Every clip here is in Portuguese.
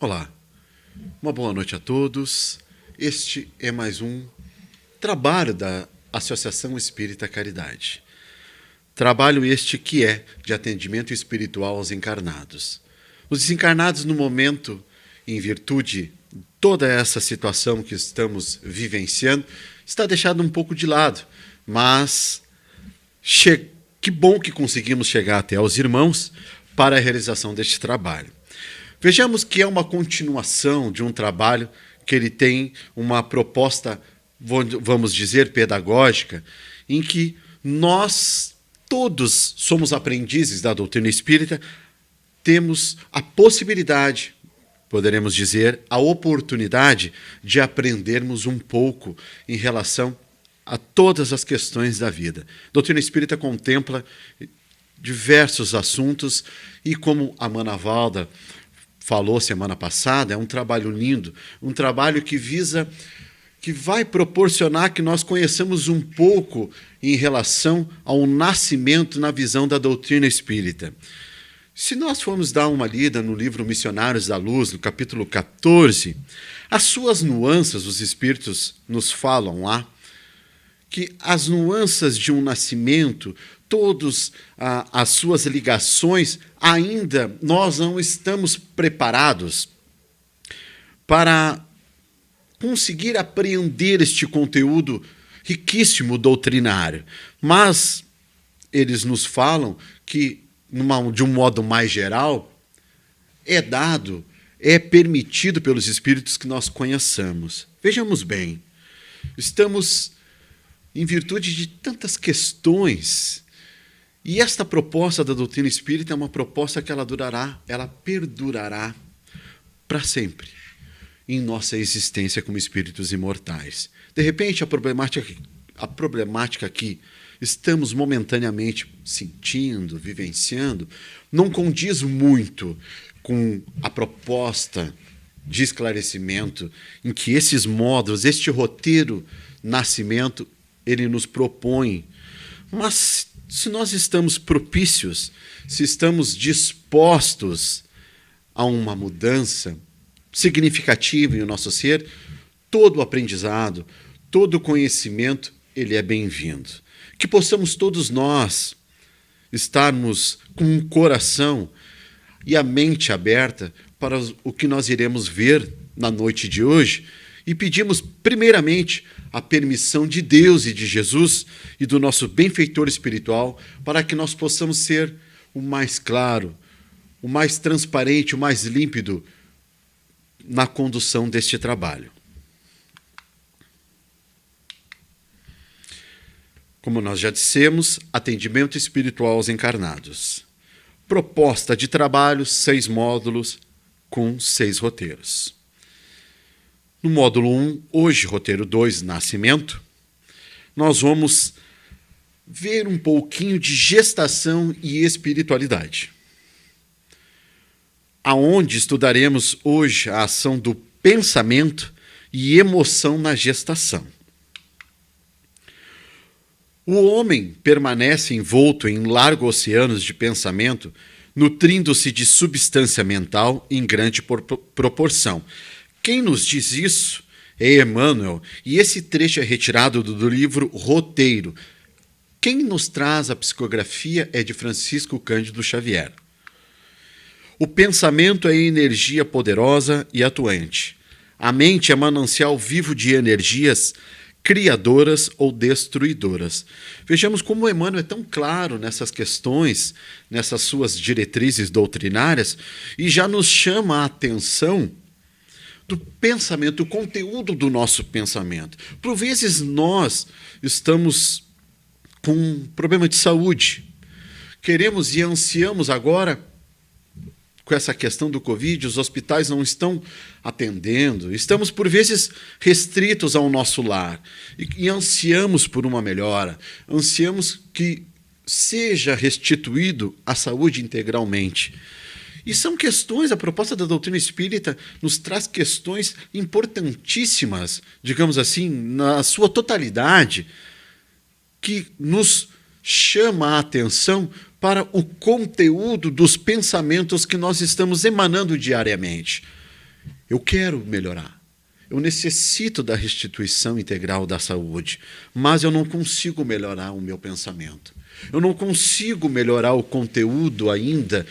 Olá, uma boa noite a todos. Este é mais um trabalho da Associação Espírita Caridade. Trabalho este que é de atendimento espiritual aos encarnados. Os desencarnados, no momento, em virtude de toda essa situação que estamos vivenciando, está deixado um pouco de lado, mas que bom que conseguimos chegar até aos irmãos para a realização deste trabalho. Vejamos que é uma continuação de um trabalho que ele tem uma proposta, vamos dizer, pedagógica, em que nós todos somos aprendizes da doutrina espírita, temos a possibilidade, poderemos dizer, a oportunidade de aprendermos um pouco em relação a todas as questões da vida. A doutrina espírita contempla diversos assuntos e, como a Mana Valda falou semana passada, é um trabalho lindo, um trabalho que vai proporcionar que nós conheçamos um pouco em relação ao nascimento na visão da doutrina espírita. Se nós formos dar uma lida no livro Missionários da Luz, no capítulo 14, as suas nuances, os espíritos nos falam lá, que as nuances de um nascimento, todas as suas ligações, ainda nós não estamos preparados para conseguir apreender este conteúdo riquíssimo doutrinário. Mas eles nos falam que, de um modo mais geral, é permitido pelos espíritos que nós conheçamos. Vejamos bem, estamos em virtude de tantas questões. E esta proposta da doutrina espírita é uma proposta que ela perdurará para sempre em nossa existência como espíritos imortais. De repente, a problemática que estamos momentaneamente sentindo, vivenciando, não condiz muito com a proposta de esclarecimento em que esses módulos, este roteiro nascimento, ele nos propõe. Mas se nós estamos propícios, se estamos dispostos a uma mudança significativa em nosso ser, todo o aprendizado, todo o conhecimento, ele é bem-vindo. Que possamos todos nós estarmos com o coração e a mente aberta para o que nós iremos ver na noite de hoje, e pedimos, primeiramente, a permissão de Deus e de Jesus e do nosso benfeitor espiritual para que nós possamos ser o mais claro, o mais transparente, o mais límpido na condução deste trabalho. Como nós já dissemos, atendimento espiritual aos encarnados. Proposta de trabalho, 6 módulos com 6 roteiros. No módulo 1, hoje, roteiro 2, Nascimento, nós vamos ver um pouquinho de gestação e espiritualidade, aonde estudaremos hoje a ação do pensamento e emoção na gestação. O homem permanece envolto em largos oceanos de pensamento, nutrindo-se de substância mental em grande proporção. Quem nos diz isso é Emmanuel, e esse trecho é retirado do livro Roteiro. Quem nos traz a psicografia é de Francisco Cândido Xavier. O pensamento é energia poderosa e atuante. A mente é manancial vivo de energias criadoras ou destruidoras. Vejamos como Emmanuel é tão claro nessas questões, nessas suas diretrizes doutrinárias, e já nos chama a atenção do pensamento, do conteúdo do nosso pensamento. Por vezes nós estamos com um problema de saúde. Queremos e ansiamos agora, com essa questão do Covid, os hospitais não estão atendendo, estamos por vezes restritos ao nosso lar e ansiamos por uma melhora, ansiamos que seja restituído a saúde integralmente. E são questões, a proposta da doutrina espírita nos traz questões importantíssimas, digamos assim, na sua totalidade, que nos chama a atenção para o conteúdo dos pensamentos que nós estamos emanando diariamente. Eu quero melhorar. Eu necessito da restituição integral da saúde, mas eu não consigo melhorar o meu pensamento. Eu não consigo melhorar o conteúdo ainda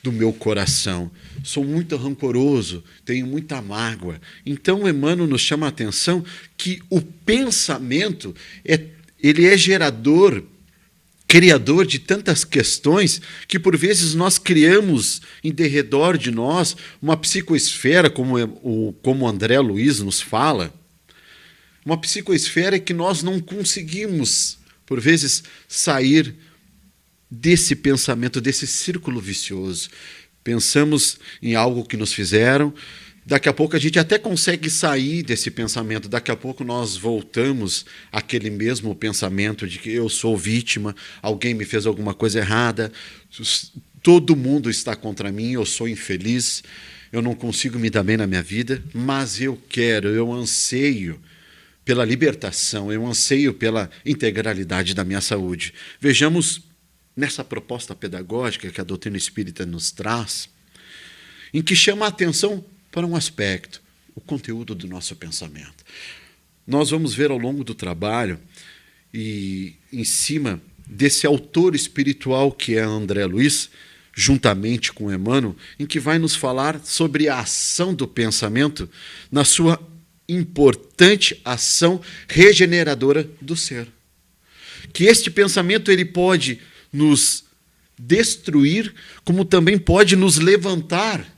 do meu coração. Sou muito rancoroso, tenho muita mágoa. Então, Emmanuel nos chama a atenção que o pensamento ele é gerador, criador de tantas questões que, por vezes, nós criamos em derredor de nós uma psicoesfera, como André Luiz nos fala, uma psicoesfera que nós não conseguimos, por vezes, sair desse pensamento, desse círculo vicioso. Pensamos em algo que nos fizeram, daqui a pouco a gente até consegue sair desse pensamento, daqui a pouco nós voltamos àquele mesmo pensamento de que eu sou vítima, alguém me fez alguma coisa errada, todo mundo está contra mim, eu sou infeliz, eu não consigo me dar bem na minha vida, mas eu anseio pela libertação, eu anseio pela integralidade da minha saúde. Vejamos nessa proposta pedagógica que a doutrina espírita nos traz, em que chama a atenção para um aspecto, o conteúdo do nosso pensamento. Nós vamos ver ao longo do trabalho, e em cima desse autor espiritual que é André Luiz, juntamente com Emmanuel, em que vai nos falar sobre a ação do pensamento na sua importante ação regeneradora do ser. Que este pensamento ele pode nos destruir, como também pode nos levantar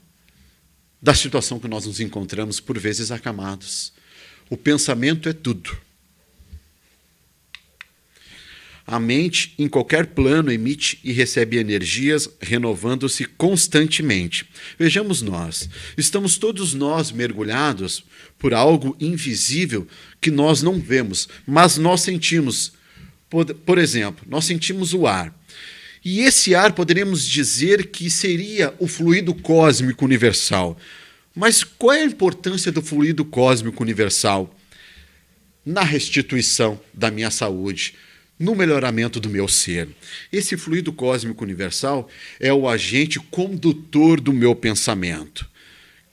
da situação que nós nos encontramos, por vezes, acamados. O pensamento é tudo. A mente, em qualquer plano, emite e recebe energias, renovando-se constantemente. Vejamos nós, estamos todos nós mergulhados por algo invisível que nós não vemos, mas nós sentimos. Por exemplo, nós sentimos o ar. E esse ar poderíamos dizer que seria o fluido cósmico universal. Mas qual é a importância do fluido cósmico universal? Na restituição da minha saúde, no melhoramento do meu ser. Esse fluido cósmico universal é o agente condutor do meu pensamento.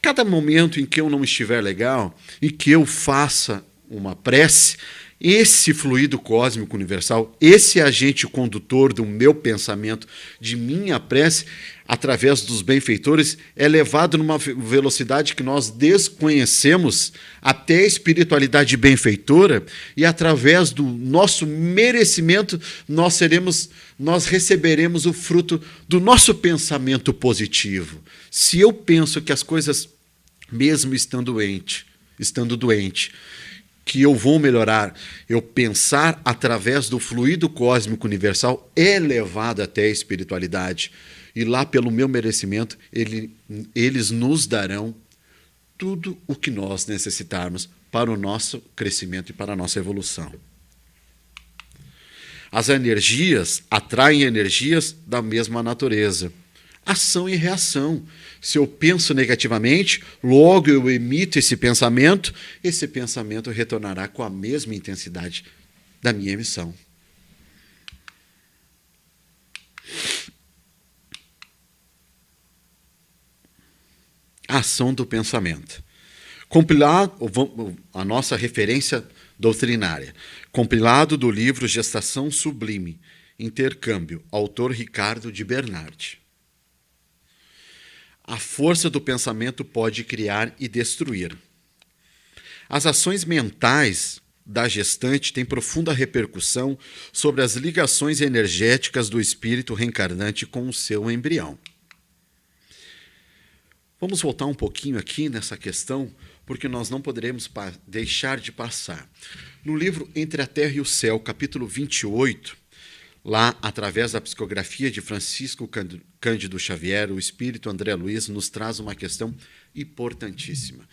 Cada momento em que eu não estiver legal e que eu faça uma prece, esse fluido cósmico universal, esse agente condutor do meu pensamento, de minha prece, através dos benfeitores, é levado numa velocidade que nós desconhecemos até a espiritualidade benfeitora, e através do nosso merecimento nós receberemos o fruto do nosso pensamento positivo. Se eu penso que as coisas, mesmo estando doente, que eu vou melhorar, eu pensar através do fluido cósmico universal é levado até a espiritualidade. E lá, pelo meu merecimento, eles nos darão tudo o que nós necessitarmos para o nosso crescimento e para a nossa evolução. As energias atraem energias da mesma natureza. Ação e reação. Se eu penso negativamente, logo eu emito esse pensamento retornará com a mesma intensidade da minha emissão. A ação do pensamento. A nossa referência doutrinária. Compilado do livro Gestação Sublime, Intercâmbio, autor Ricardo de Bernardi. A força do pensamento pode criar e destruir. As ações mentais da gestante têm profunda repercussão sobre as ligações energéticas do espírito reencarnante com o seu embrião. Vamos voltar um pouquinho aqui nessa questão, porque nós não poderemos deixar de passar. No livro Entre a Terra e o Céu, capítulo 28, lá, através da psicografia de Francisco Cândido Xavier, o espírito André Luiz nos traz uma questão importantíssima.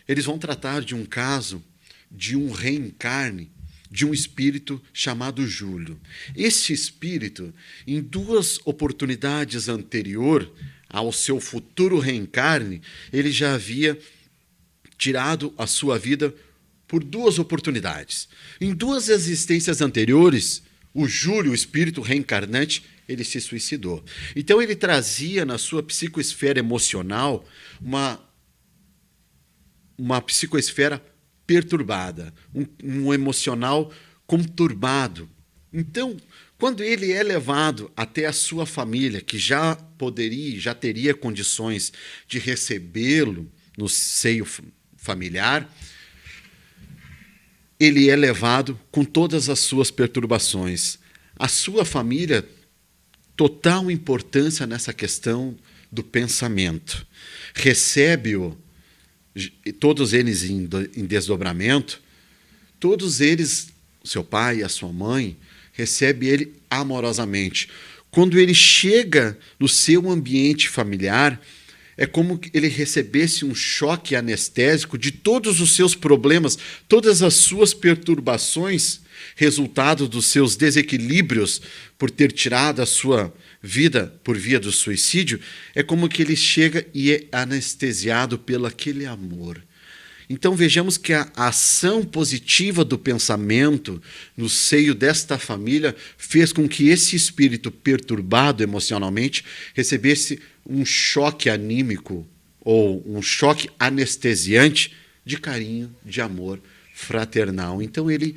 Eles vão tratar de um caso de um reencarne de um espírito chamado Júlio. Esse espírito, em 2 oportunidades anteriores ao seu futuro reencarne, ele já havia tirado a sua vida por 2 oportunidades. Em 2 existências anteriores, o Júlio, o espírito reencarnante, ele se suicidou. Então ele trazia na sua psicoesfera emocional uma uma psicoesfera perturbada, um emocional conturbado. Então, quando ele é levado até a sua família, que já teria condições de recebê-lo no seio familiar, ele é levado com todas as suas perturbações. A sua família, total importância nessa questão do pensamento. Recebe-o, todos eles em desdobramento, todos eles, seu pai e a sua mãe, recebe ele amorosamente. Quando ele chega no seu ambiente familiar, é como que ele recebesse um choque anestésico de todos os seus problemas, todas as suas perturbações, resultado dos seus desequilíbrios por ter tirado a sua vida por via do suicídio. É como que ele chega e é anestesiado pelo aquele amor. Então vejamos que a ação positiva do pensamento no seio desta família fez com que esse espírito perturbado emocionalmente recebesse um choque anímico ou um choque anestesiante de carinho, de amor fraternal. Então ele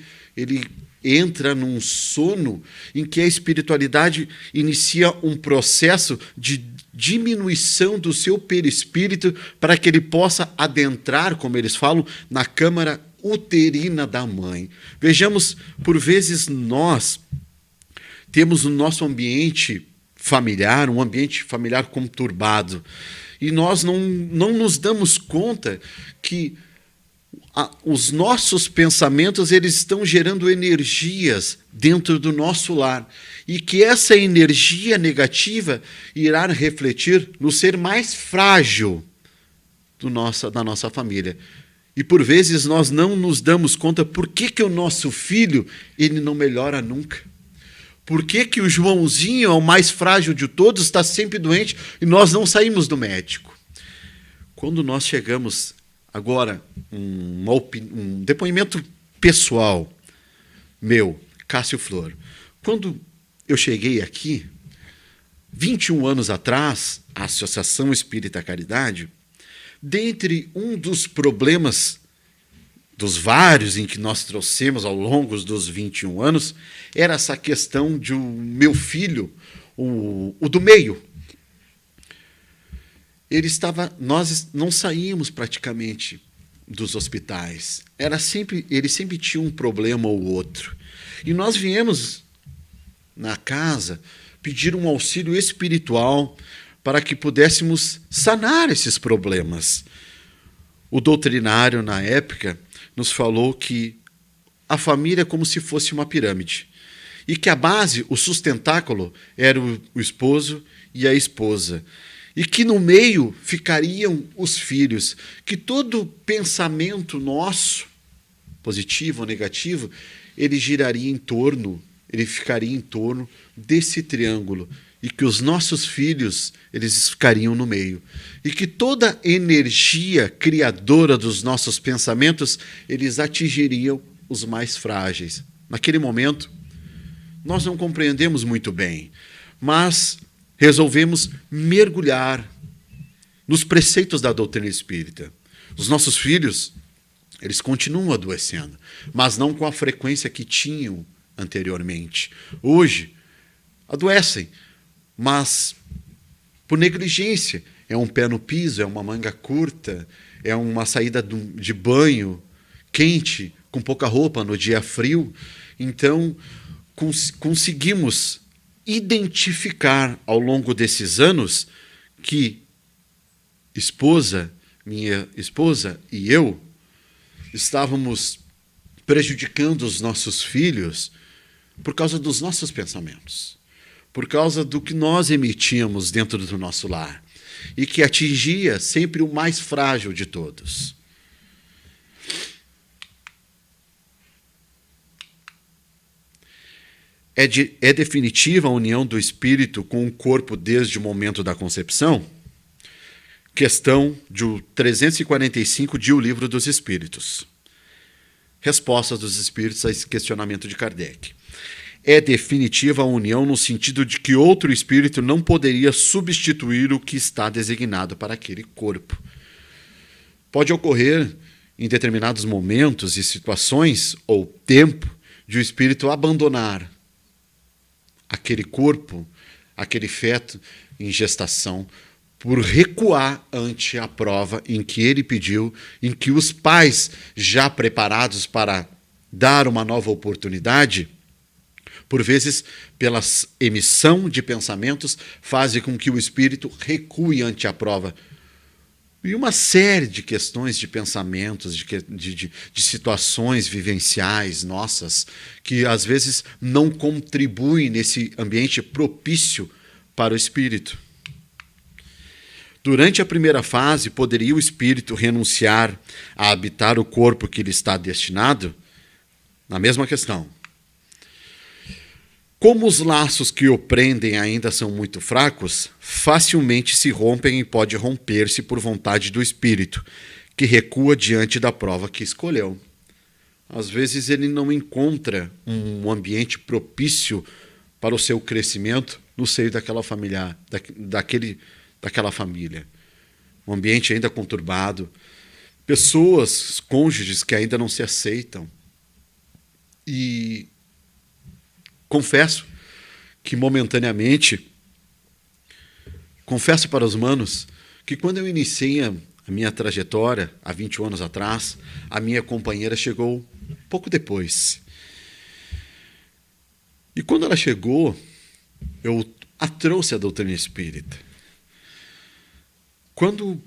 entra num sono em que a espiritualidade inicia um processo de diminuição do seu perispírito para que ele possa adentrar, como eles falam, na câmara uterina da mãe. Vejamos, por vezes nós temos no nosso ambiente familiar, um ambiente familiar conturbado, e nós não nos damos conta que os nossos pensamentos eles estão gerando energias dentro do nosso lar e que essa energia negativa irá refletir no ser mais frágil da nossa família. E por vezes nós não nos damos conta por que o nosso filho ele não melhora nunca. Por que o Joãozinho é o mais frágil de todos, está sempre doente e nós não saímos do médico? Quando nós chegamos agora, um depoimento pessoal meu, Cássio Flor. Quando eu cheguei aqui, 21 anos atrás, a Associação Espírita Caridade, dentre um dos problemas, dos vários em que nós trouxemos ao longo dos 21 anos, era essa questão de meu filho, o do meio. Nós não saíamos praticamente dos hospitais. Ele sempre tinha um problema ou outro. E nós viemos na casa pedir um auxílio espiritual para que pudéssemos sanar esses problemas. O doutrinário, na época, nos falou que a família é como se fosse uma pirâmide. E que a base, o sustentáculo, era o esposo e a esposa. E que no meio ficariam os filhos, que todo pensamento nosso, positivo ou negativo, ele ficaria em torno desse triângulo, e que os nossos filhos, eles ficariam no meio. E que toda energia criadora dos nossos pensamentos, eles atingiriam os mais frágeis. Naquele momento, nós não compreendemos muito bem, mas resolvemos mergulhar nos preceitos da doutrina espírita. Os nossos filhos, eles continuam adoecendo, mas não com a frequência que tinham anteriormente. Hoje, adoecem, mas por negligência. É um pé no piso, é uma manga curta, é uma saída de banho quente, com pouca roupa no dia frio. Então, conseguimos identificar ao longo desses anos que minha esposa e eu estávamos prejudicando os nossos filhos por causa dos nossos pensamentos, por causa do que nós emitíamos dentro do nosso lar e que atingia sempre o mais frágil de todos. É definitiva a união do espírito com o corpo desde o momento da concepção? Questão de 345 de O Livro dos Espíritos. Resposta dos Espíritos a esse questionamento de Kardec. É definitiva a união no sentido de que outro espírito não poderia substituir o que está designado para aquele corpo. Pode ocorrer em determinados momentos e situações ou tempo de o espírito abandonar aquele corpo, aquele feto em gestação, por recuar ante a prova em que ele pediu, em que os pais, já preparados para dar uma nova oportunidade, por vezes, pela emissão de pensamentos, fazem com que o espírito recue ante a prova. E uma série de questões, de pensamentos, de situações vivenciais nossas, que às vezes não contribuem nesse ambiente propício para o espírito. Durante a primeira fase, poderia o espírito renunciar a habitar o corpo que lhe está destinado? Na mesma questão. Como os laços que o prendem ainda são muito fracos, facilmente se rompem e pode romper-se por vontade do espírito, que recua diante da prova que escolheu. Às vezes ele não encontra um ambiente propício para o seu crescimento no seio daquela família, daquela família. Um ambiente ainda conturbado, pessoas, cônjuges que ainda não se aceitam. E confesso que momentaneamente, confesso para os manos que quando eu iniciei a minha trajetória, há 20 anos atrás, a minha companheira chegou pouco depois. E quando ela chegou, eu a trouxe à doutrina espírita. Quando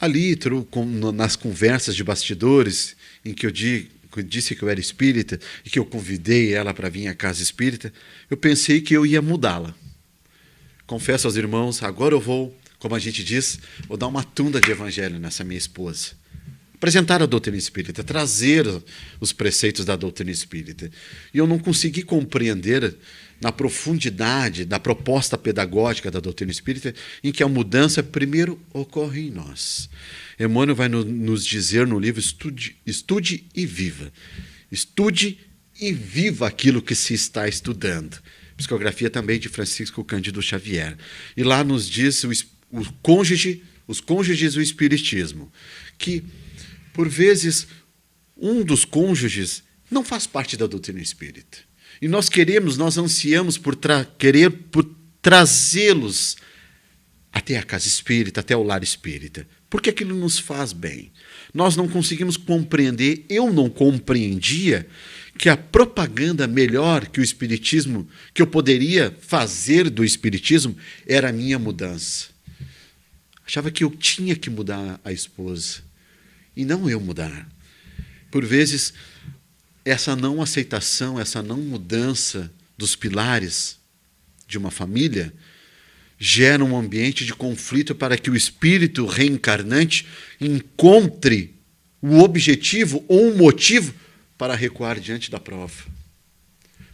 ali, nas conversas de bastidores, em que eu disse que eu era espírita e que eu convidei ela para vir à casa espírita, eu pensei que eu ia mudá-la. Confesso aos irmãos, agora eu vou, como a gente diz, vou dar uma tunda de evangelho nessa minha esposa. Apresentar a doutrina espírita, trazer os preceitos da doutrina espírita. E eu não consegui compreender na profundidade da proposta pedagógica da doutrina espírita, em que a mudança primeiro ocorre em nós. Emmanuel vai nos dizer no livro Estude e Viva. Estude e viva aquilo que se está estudando. Psicografia também de Francisco Cândido Xavier. E lá nos diz os cônjuges do espiritismo, que, por vezes, um dos cônjuges não faz parte da doutrina espírita. E nós ansiamos por trazê-los até a casa espírita, até o lar espírita, porque aquilo nos faz bem. Nós não conseguimos compreender, eu não compreendia que a propaganda melhor que o espiritismo, que eu poderia fazer do espiritismo, era a minha mudança. Achava que eu tinha que mudar a esposa, e não eu mudar. Por vezes, essa não aceitação, essa não mudança dos pilares de uma família gera um ambiente de conflito para que o espírito reencarnante encontre o objetivo ou um motivo para recuar diante da prova.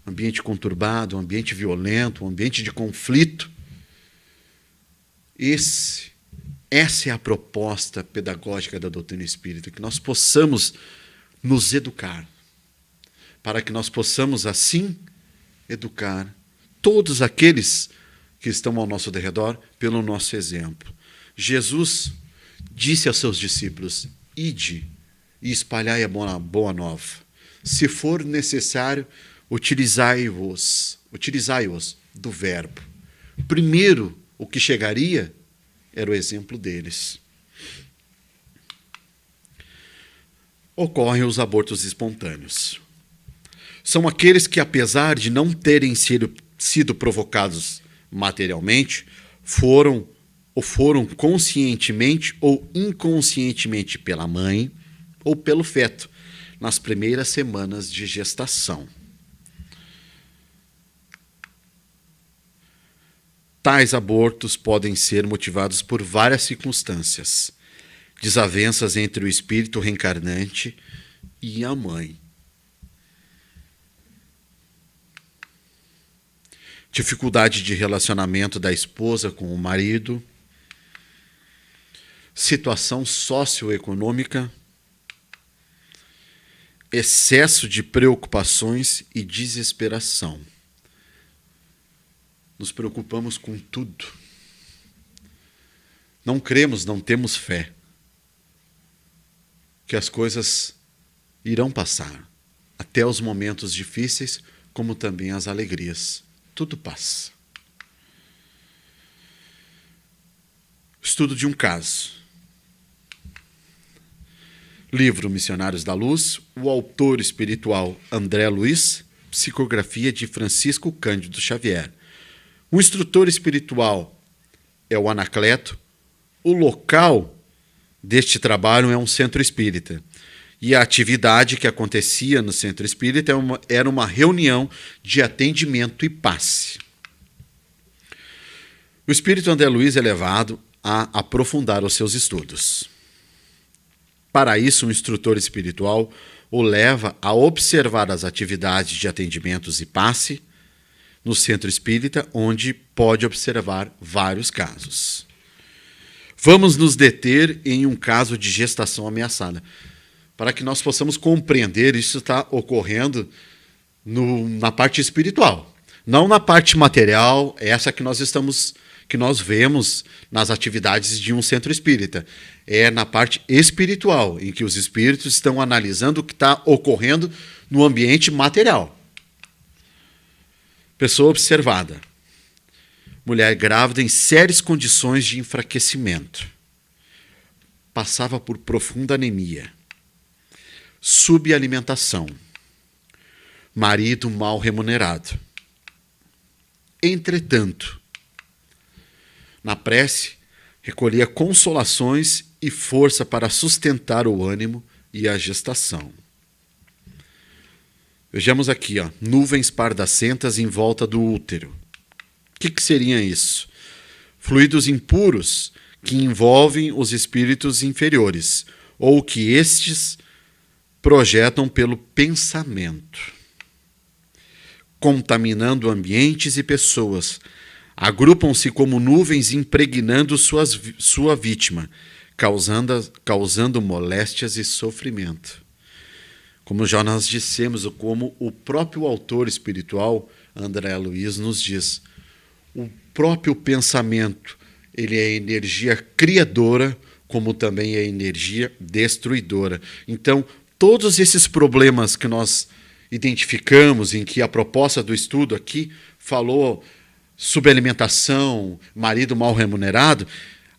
Um ambiente conturbado, um ambiente violento, um ambiente de conflito. Essa é a proposta pedagógica da doutrina espírita, que nós possamos nos educar, para que nós possamos, assim, educar todos aqueles que estão ao nosso derredor pelo nosso exemplo. Jesus disse aos seus discípulos: ide e espalhai a boa nova. Se for necessário, utilizai-os do verbo. Primeiro, o que chegaria era o exemplo deles. Ocorrem os abortos espontâneos. São aqueles que, apesar de não terem sido provocados materialmente, foram conscientemente ou inconscientemente pela mãe ou pelo feto, nas primeiras semanas de gestação. Tais abortos podem ser motivados por várias circunstâncias: desavenças entre o espírito reencarnante e a mãe, dificuldade de relacionamento da esposa com o marido, situação socioeconômica, excesso de preocupações e desesperação. Nos preocupamos com tudo. Não cremos, não temos fé. que as coisas irão passar, até os momentos difíceis, como também as alegrias. Tudo passa. Estudo de um caso. Livro Missionários da Luz, o autor espiritual André Luiz, psicografia de Francisco Cândido Xavier. O instrutor espiritual é o Anacleto. O local deste trabalho é um centro espírita. E a atividade que acontecia no centro espírita era uma reunião de atendimento e passe. O espírito André Luiz é levado a aprofundar os seus estudos. Para isso, o instrutor espiritual o leva a observar as atividades de atendimentos e passe no centro espírita, onde pode observar vários casos. Vamos nos deter em um caso de gestação ameaçada, para que nós possamos compreender isso está ocorrendo na parte espiritual, não na parte material, essa que nós vemos nas atividades de um centro espírita. É na parte espiritual, em que os espíritos estão analisando o que está ocorrendo no ambiente material. Pessoa observada. Mulher grávida em sérias condições de enfraquecimento. Passava por profunda anemia. Subalimentação. Marido mal remunerado. Entretanto, na prece, recolhia consolações e força para sustentar o ânimo e a gestação. Vejamos aqui, nuvens pardacentas em volta do útero. O que seria isso? Fluidos impuros que envolvem os espíritos inferiores, ou que estes projetam pelo pensamento, contaminando ambientes e pessoas. Agrupam-se como nuvens impregnando sua vítima, causando moléstias e sofrimento. Como já nós dissemos, como o próprio autor espiritual, André Luiz, nos diz, o próprio pensamento, ele é energia criadora, como também é energia destruidora. Então, todos esses problemas que nós identificamos, em que a proposta do estudo aqui falou subalimentação, marido mal remunerado,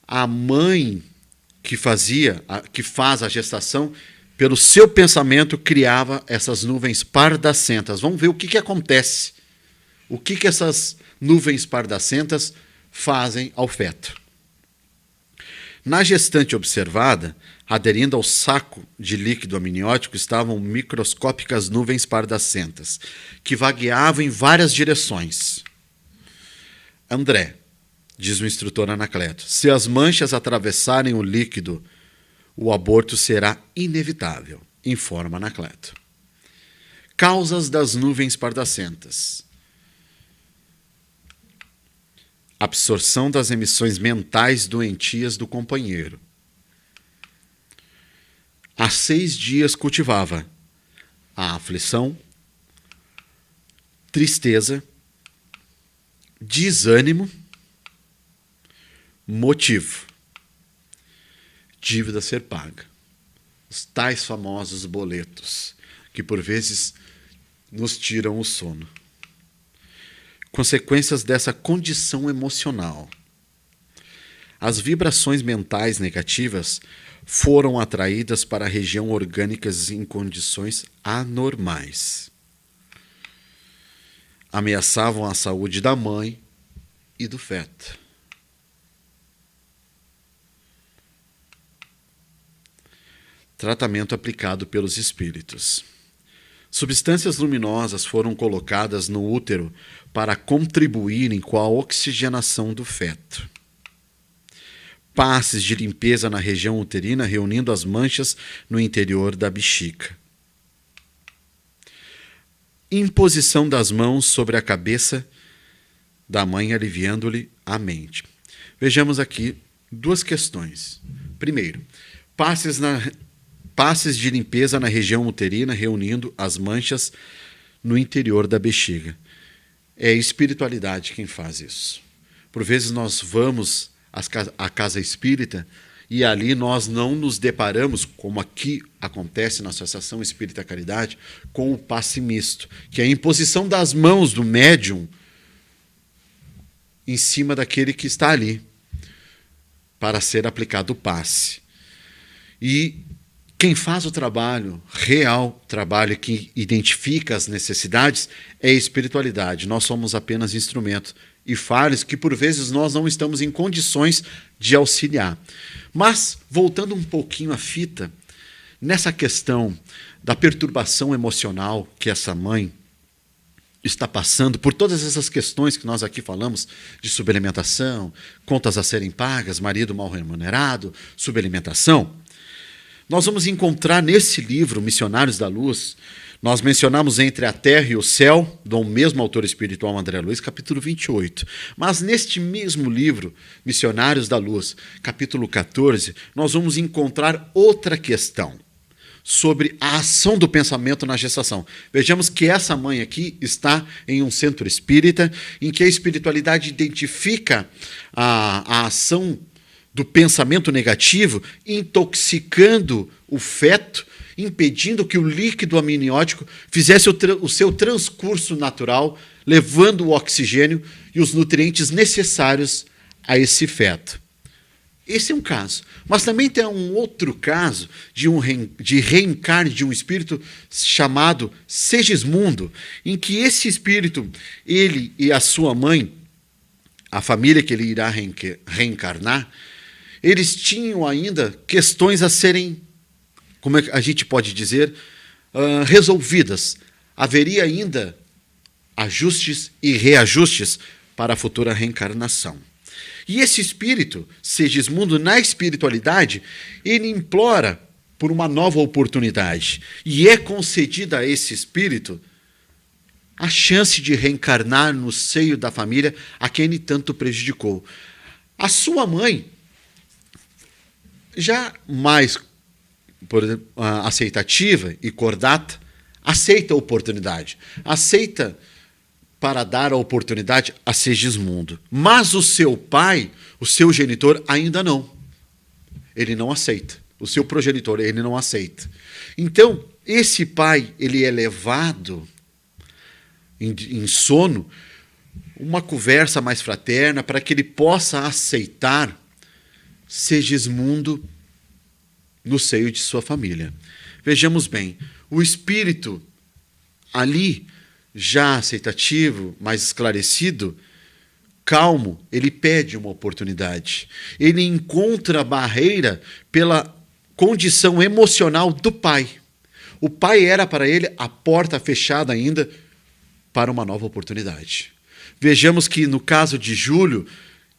a mãe que faz a gestação, pelo seu pensamento, criava essas nuvens pardacentas. Vamos ver o que acontece. O que essas nuvens pardacentas fazem ao feto. Na gestante observada, aderindo ao saco de líquido amniótico, estavam microscópicas nuvens pardacentas, que vagueavam em várias direções. André, diz o instrutor Anacleto, se as manchas atravessarem o líquido, o aborto será inevitável, informa Anacleto. Causas das nuvens pardacentas. Absorção das emissões mentais doentias do companheiro. Há 6 dias cultivava a aflição, tristeza, desânimo, motivo, dívida a ser paga. Os tais famosos boletos, que por vezes nos tiram o sono. Consequências dessa condição emocional. As vibrações mentais negativas foram atraídas para a região orgânicas em condições anormais. Ameaçavam a saúde da mãe e do feto. Tratamento aplicado pelos espíritos. Substâncias luminosas foram colocadas no útero para contribuírem com a oxigenação do feto. Passes de limpeza na região uterina, reunindo as manchas no interior da bexiga. Imposição das mãos sobre a cabeça da mãe, aliviando-lhe a mente. Vejamos aqui 2 questões. Primeiro, passes de limpeza na região uterina, reunindo as manchas no interior da bexiga. É a espiritualidade quem faz isso. Por vezes nós vamos à casa espírita e ali nós não nos deparamos, como aqui acontece na Associação Espírita Caridade, com o passe misto, que é a imposição das mãos do médium em cima daquele que está ali, para ser aplicado o passe. E quem faz o trabalho, real trabalho que identifica as necessidades, é a espiritualidade. Nós somos apenas instrumentos e falhos que, por vezes, nós não estamos em condições de auxiliar. Mas, voltando um pouquinho à fita, nessa questão da perturbação emocional que essa mãe está passando, por todas essas questões que nós aqui falamos, de subalimentação, contas a serem pagas, marido mal remunerado, subalimentação, nós vamos encontrar nesse livro, Missionários da Luz, nós mencionamos Entre a Terra e o Céu, do mesmo autor espiritual André Luiz, capítulo 28. Mas neste mesmo livro, Missionários da Luz, capítulo 14, nós vamos encontrar outra questão sobre a ação do pensamento na gestação. Vejamos que essa mãe aqui está em um centro espírita, em que a espiritualidade identifica a ação do pensamento negativo, intoxicando o feto, impedindo que o líquido amniótico fizesse o seu transcurso natural, levando o oxigênio e os nutrientes necessários a esse feto. Esse é um caso. Mas também tem um outro caso de reencarne de um espírito chamado Segismundo, em que esse espírito, ele e a sua mãe, a família que ele irá reencarnar, eles tinham ainda questões a serem, como a gente pode dizer, resolvidas. Haveria ainda ajustes e reajustes para a futura reencarnação. E esse espírito, Segismundo, na espiritualidade, ele implora por uma nova oportunidade. E é concedida a esse espírito a chance de reencarnar no seio da família a quem ele tanto prejudicou. A sua mãe, já mais aceitativa e cordata, aceita a oportunidade. Aceita para dar a oportunidade a Segismundo. Mas o seu pai, o seu genitor, ainda não. Ele não aceita. O seu progenitor, ele não aceita. Então, esse pai, ele é levado em sono, uma conversa mais fraterna, para que ele possa aceitar Segismundo no seio de sua família. Vejamos bem, o espírito ali, já aceitativo, mais esclarecido, calmo, ele pede uma oportunidade. Ele encontra a barreira pela condição emocional do pai. O pai era para ele a porta fechada ainda para uma nova oportunidade. Vejamos que no caso de Júlio,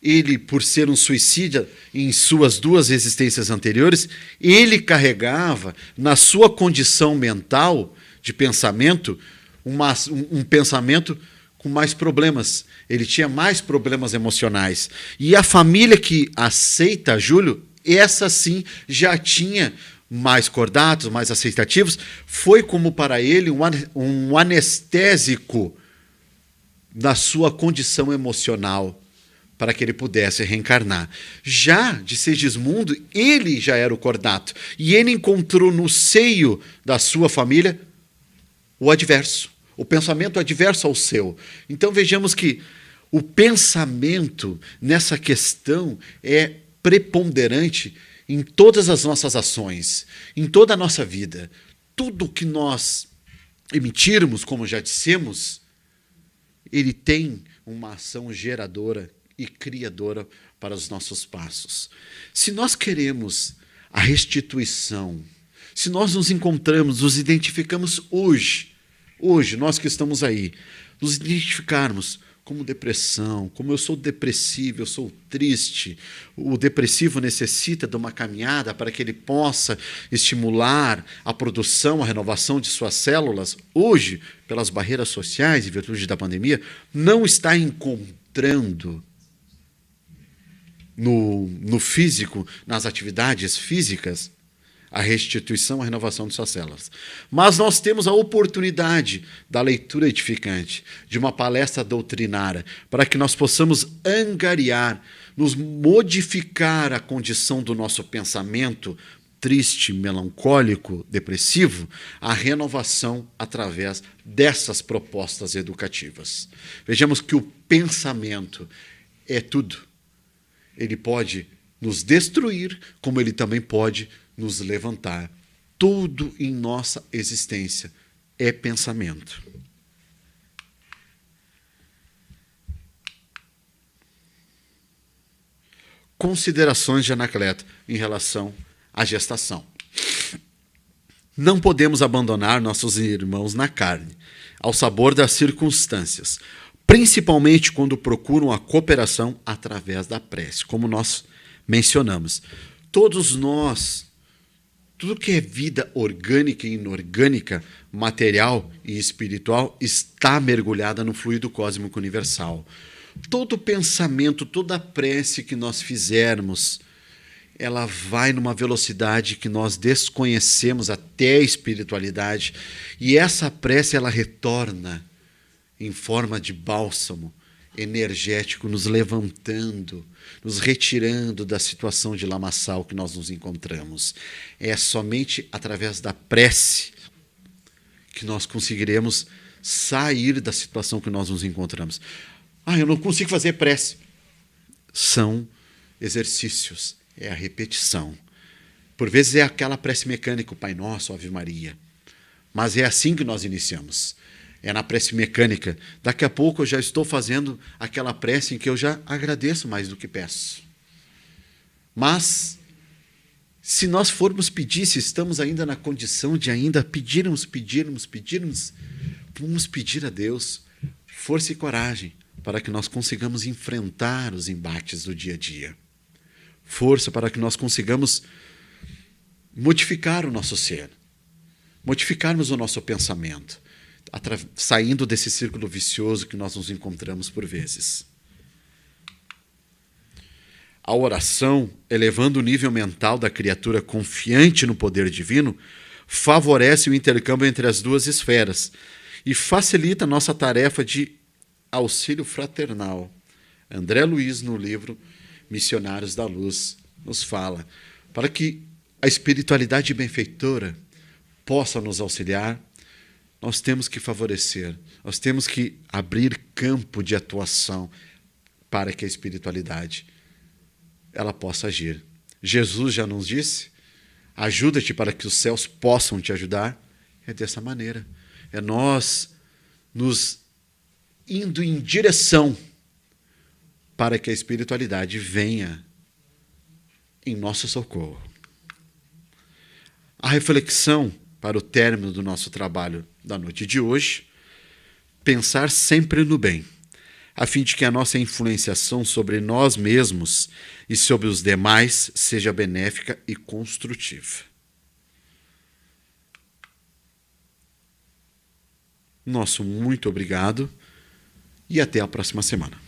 ele, por ser um suicida em suas duas existências anteriores, ele carregava na sua condição mental de pensamento um pensamento com mais problemas. Ele tinha mais problemas emocionais. E a família que aceita Júlio, essa sim já tinha mais cordatos, mais aceitativos. Foi como para ele um anestésico da sua condição emocional, para que ele pudesse reencarnar. Já de Segismundo, ele já era o cordato. E ele encontrou no seio da sua família o adverso. O pensamento adverso ao seu. Então vejamos que o pensamento nessa questão é preponderante em todas as nossas ações, em toda a nossa vida. Tudo que nós emitirmos, como já dissemos, ele tem uma ação geradora e criadora para os nossos passos. Se nós queremos a restituição, se nós nos encontramos, nos identificamos hoje, nós que estamos aí, nos identificarmos como depressão, como eu sou depressivo, eu sou triste, o depressivo necessita de uma caminhada para que ele possa estimular a produção, a renovação de suas células, hoje, pelas barreiras sociais, em virtude da pandemia, não está encontrando no físico, nas atividades físicas, a restituição, a renovação de suas células. Mas nós temos a oportunidade da leitura edificante, de uma palestra doutrinária, para que nós possamos angariar, nos modificar a condição do nosso pensamento triste, melancólico, depressivo, a renovação através dessas propostas educativas. Vejamos que o pensamento é tudo. Ele pode nos destruir, como ele também pode nos levantar. Tudo em nossa existência é pensamento. Considerações de Anacleto em relação à gestação. Não podemos abandonar nossos irmãos na carne, ao sabor das circunstâncias, principalmente quando procuram a cooperação através da prece, como nós mencionamos. Todos nós, tudo que é vida orgânica e inorgânica, material e espiritual, está mergulhada no fluido cósmico universal. Todo pensamento, toda prece que nós fizermos, ela vai numa velocidade que nós desconhecemos até a espiritualidade, e essa prece ela retorna em forma de bálsamo energético, nos levantando, nos retirando da situação de lamaçal que nós nos encontramos. É somente através da prece que nós conseguiremos sair da situação que nós nos encontramos. Eu não consigo fazer prece. São exercícios, é a repetição. Por vezes é aquela prece mecânica, o Pai Nosso, Ave Maria. Mas é assim que nós iniciamos. É na prece mecânica. Daqui a pouco eu já estou fazendo aquela prece em que eu já agradeço mais do que peço. Mas, se nós formos pedir, se estamos ainda na condição de ainda pedirmos, vamos pedir a Deus força e coragem para que nós consigamos enfrentar os embates do dia a dia. Força para que nós consigamos modificar o nosso ser, modificarmos o nosso pensamento, saindo desse círculo vicioso que nós nos encontramos por vezes. A oração, elevando o nível mental da criatura confiante no poder divino, favorece o intercâmbio entre as duas esferas e facilita a nossa tarefa de auxílio fraternal. André Luiz, no livro Missionários da Luz, nos fala para que a espiritualidade benfeitora possa nos auxiliar. Nós temos que favorecer, nós temos que abrir campo de atuação para que a espiritualidade ela possa agir. Jesus já nos disse, ajuda-te para que os céus possam te ajudar. É dessa maneira. É nós nos indo em direção para que a espiritualidade venha em nosso socorro. A reflexão para o término do nosso trabalho da noite de hoje: pensar sempre no bem, a fim de que a nossa influenciação sobre nós mesmos e sobre os demais seja benéfica e construtiva. Nosso muito obrigado e até a próxima semana.